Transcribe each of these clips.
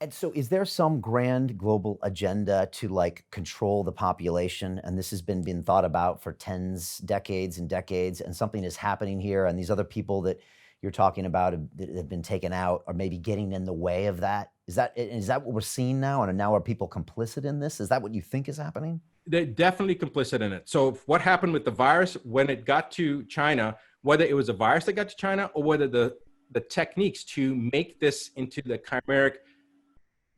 And so is there some grand global agenda to like control the population? And this has been thought about for tens, decades and decades, and something is happening here, and these other people that you're talking about that have been taken out are maybe getting in the way of that. Is that what we're seeing now? And now are people complicit in this? Is that what you think is happening? They're definitely complicit in it. So what happened with the virus when it got to China, whether it was a virus that got to China or whether the techniques to make this into the chimeric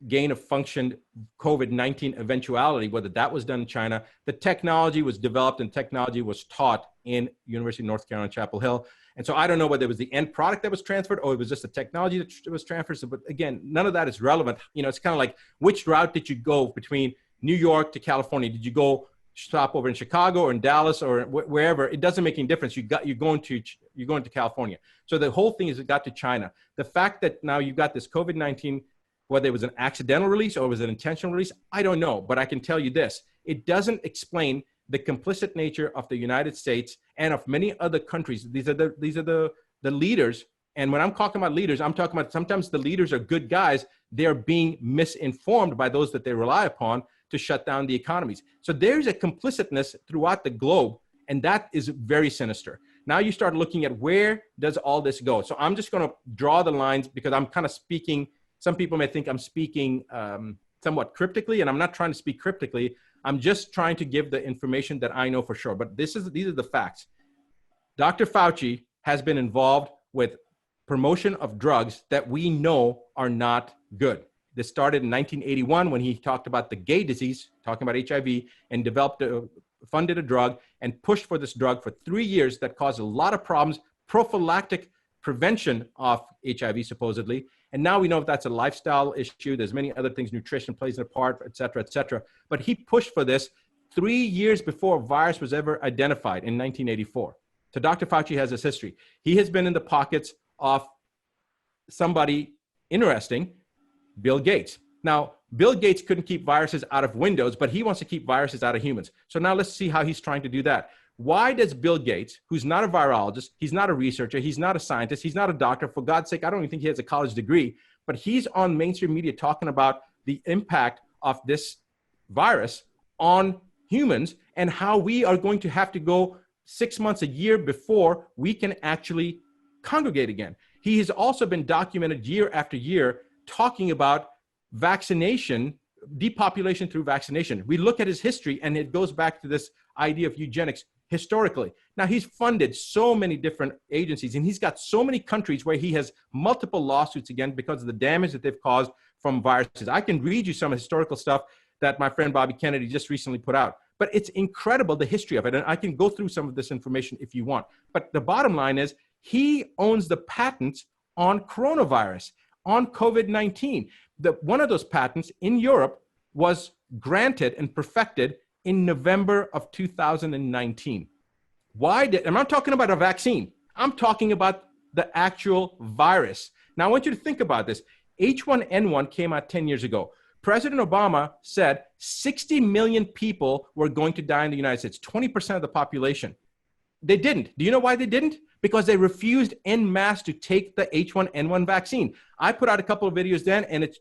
gain of function COVID-19 eventuality, whether that was done in China, the technology was developed and technology was taught in University of North Carolina, Chapel Hill. And so I don't know whether it was the end product that was transferred or it was just the technology that was transferred. So, but again, none of that is relevant. You know, it's kind of like, which route did you go between New York to California? Did you go stop over in Chicago or in Dallas or wherever? It doesn't make any difference. You're going to California. So the whole thing is it got to China. The fact that now you've got this COVID-19, whether it was an accidental release or it was an intentional release, I don't know. But I can tell you this, it doesn't explain the complicit nature of the United States and of many other countries. These are the leaders. And when I'm talking about leaders, I'm talking about sometimes the leaders are good guys. They're being misinformed by those that they rely upon to shut down the economies. So there's a complicitness throughout the globe, and that is very sinister. Now you start looking at where does all this go? So I'm just going to draw the lines because I'm kind of speaking. Some people may think I'm speaking somewhat cryptically, and I'm not trying to speak cryptically. I'm just trying to give the information that I know for sure. But these are the facts. Dr. Fauci has been involved with promotion of drugs that we know are not good. This started in 1981 when he talked about the gay disease, talking about HIV, and funded a drug and pushed for this drug for 3 years that caused a lot of problems, prophylactic prevention of HIV supposedly. And now we know that's a lifestyle issue. There's many other things, nutrition plays a part, et cetera, et cetera. But he pushed for this 3 years before a virus was ever identified in 1984. So Dr. Fauci has this history. He has been in the pockets of somebody interesting, Bill Gates. Now, Bill Gates couldn't keep viruses out of windows, but he wants to keep viruses out of humans. So now let's see how he's trying to do that. Why does Bill Gates, who's not a virologist, he's not a researcher, he's not a scientist, he's not a doctor, for God's sake, I don't even think he has a college degree, but he's on mainstream media talking about the impact of this virus on humans and how we are going to have to go 6 months, a year before we can actually congregate again. He has also been documented year after year talking about vaccination, depopulation through vaccination. We look at his history and it goes back to this idea of eugenics historically. Now, he's funded so many different agencies and he's got so many countries where he has multiple lawsuits again because of the damage that they've caused from viruses. I can read you some historical stuff that my friend Bobby Kennedy just recently put out, but it's incredible the history of it. And I can go through some of this information if you want. But the bottom line is he owns the patents on coronavirus, on COVID-19. One of those patents in Europe was granted and perfected in November of 2019. I'm not talking about a vaccine. I'm talking about the actual virus. Now, I want you to think about this. H1N1 came out 10 years ago. President Obama said 60 million people were going to die in the United States, 20% of the population. They didn't. Do you know why they didn't? Because they refused en masse to take the H1N1 vaccine. I put out a couple of videos then, and it's,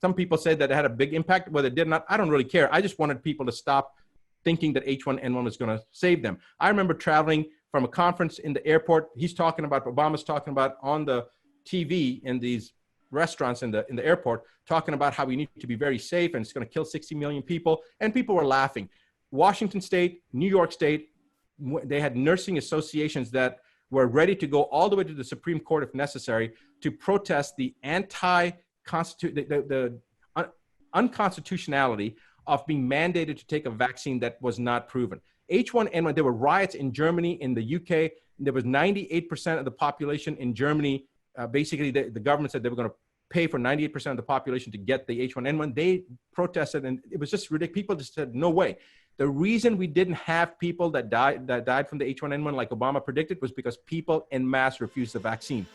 some people said that it had a big impact. Whether it did or not, I don't really care. I just wanted people to stop thinking that H1N1 was going to save them. I remember traveling from a conference in the airport. Obama's talking about on the TV in these restaurants in the airport, talking about how we need to be very safe and it's going to kill 60 million people. And people were laughing. Washington State, New York State, they had nursing associations that were ready to go all the way to the Supreme Court if necessary to protest the unconstitutionality of being mandated to take a vaccine that was not proven. H1N1, there were riots in Germany, in the UK. There was 98% of the population in Germany. Basically, the government said they were going to pay for 98% of the population to get the H1N1. They protested, and it was just ridiculous. People just said, no way. The reason we didn't have people that died from the H1N1 like Obama predicted was because people en masse refused the vaccine.